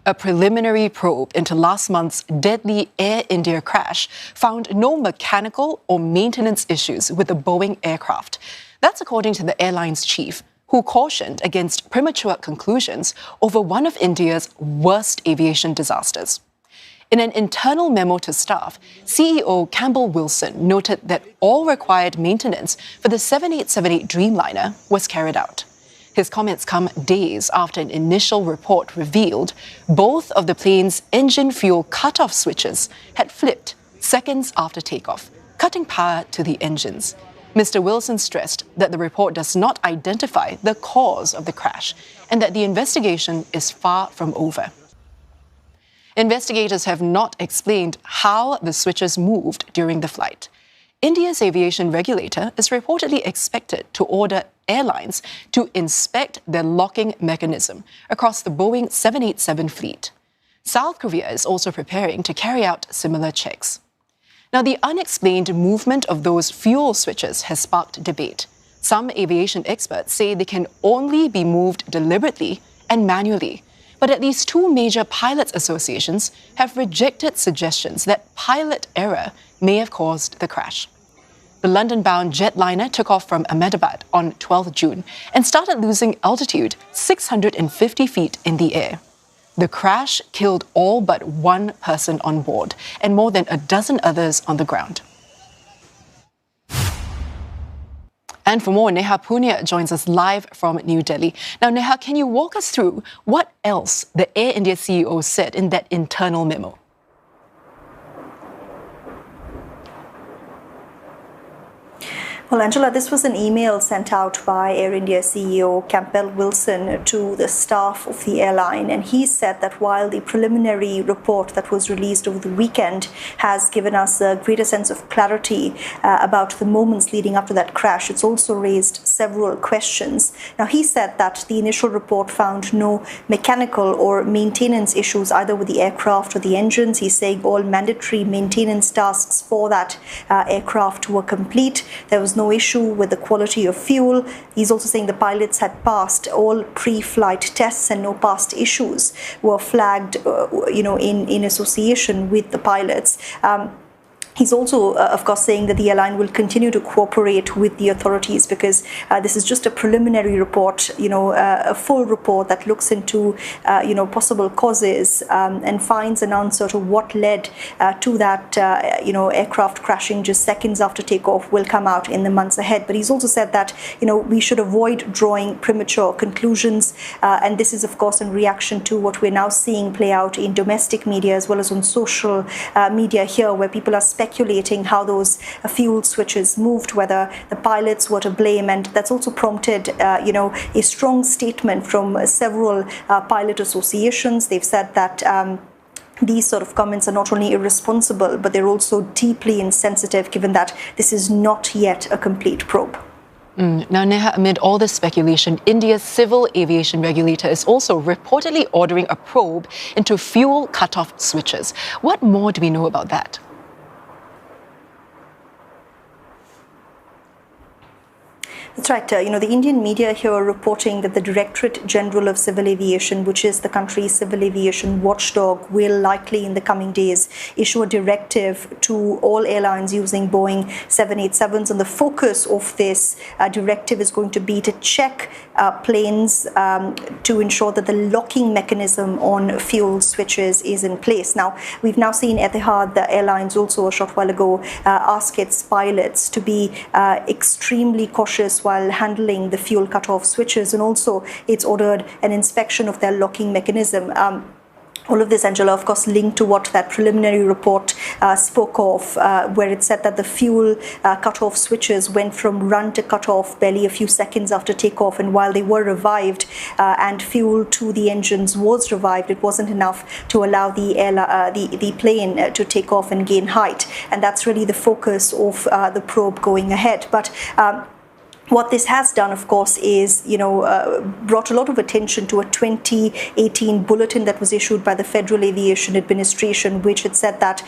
A preliminary probe into last month's deadly Air India crash found no mechanical or maintenance issues with the Boeing aircraft. That's according to the airline's chief, who cautioned against premature conclusions over one of India's worst aviation disasters. In an internal memo to staff, CEO Campbell Wilson noted that all required maintenance for the 7878 Dreamliner was carried out. His comments come days after an initial report revealed both of the plane's engine fuel cutoff switches had flipped seconds after takeoff, cutting power to the engines. Mr. Wilson stressed that the report does not identify the cause of the crash and that the investigation is far from over. Investigators have not explained how the switches moved during the flight. India's aviation regulator is reportedly expected to order airlines to inspect their locking mechanism across the Boeing 787 fleet. South Korea is also preparing to carry out similar checks. Now, the unexplained movement of those fuel switches has sparked debate. Some aviation experts say they can only be moved deliberately and manually. But at least two major pilots' associations have rejected suggestions that pilot error may have caused the crash. The London-bound jetliner took off from Ahmedabad on 12 June and started losing altitude 650 feet in the air. The crash killed all but one person on board and more than a dozen others on the ground. And for more, Neha Poonia joins us live from New Delhi. Now, Neha, can you walk us through what else the Air India CEO said in that internal memo? Well, Angela, this was an email sent out by Air India CEO Campbell Wilson to the staff of the airline. And he said that while the preliminary report that was released over the weekend has given us a greater sense of clarity about the moments leading up to that crash, it's also raised several questions. Now, he said that the initial report found no mechanical or maintenance issues either with the aircraft or the engines. He's saying all mandatory maintenance tasks for that aircraft were complete. There was no issue with the quality of fuel. He's also saying the pilots had passed all pre-flight tests and no past issues were flagged, in association with the pilots. He's also, of course, saying that the airline will continue to cooperate with the authorities because this is just a preliminary report, a full report that looks into, possible causes and finds an answer to what led to that, aircraft crashing just seconds after takeoff will come out in the months ahead. But he's also said that, we should avoid drawing premature conclusions. And this is, of course, in reaction to what we're now seeing play out in domestic media as well as on social media here, where people are speculating how those fuel switches moved, whether the pilots were to blame, and that's also prompted, a strong statement from several pilot associations. They've said that these sort of comments are not only irresponsible, but they're also deeply insensitive, given that this is not yet a complete probe. Now, Neha, amid all this speculation, India's civil aviation regulator is also reportedly ordering a probe into fuel cutoff switches. What more do we know about that? That's right. The Indian media here are reporting that the Directorate General of Civil Aviation, which is the country's civil aviation watchdog, will likely in the coming days issue a directive to all airlines using Boeing 787s. And the focus of this directive is going to be to check planes to ensure that the locking mechanism on fuel switches is in place. Now, we've now seen Etihad, the airlines, also a short while ago, ask its pilots to be extremely cautious while handling the fuel cutoff switches, and also it's ordered an inspection of their locking mechanism. All of this, Angela, of course, linked to what that preliminary report spoke of, where it said that the fuel cutoff switches went from run to cutoff barely a few seconds after takeoff. And while they were revived and fuel to the engines was revived, it wasn't enough to allow the plane to take off and gain height. And that's really the focus of the probe going ahead. But What this has done, of course, is, brought a lot of attention to a 2018 bulletin that was issued by the Federal Aviation Administration, which had said that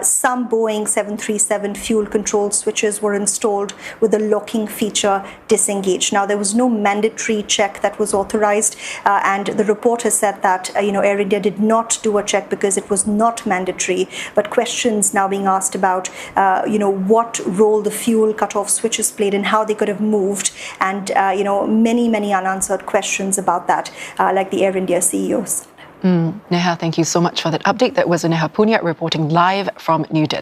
some Boeing 737 fuel control switches were installed with the locking feature disengaged. Now, there was no mandatory check that was authorized, and the report has said that, Air India did not do a check because it was not mandatory, but questions now being asked about, what role the fuel cutoff switches played and how they could have moved, and many unanswered questions about that, like the Air India CEO said. Neha, thank you so much for that update. That was Neha Poonia reporting live from New Delhi.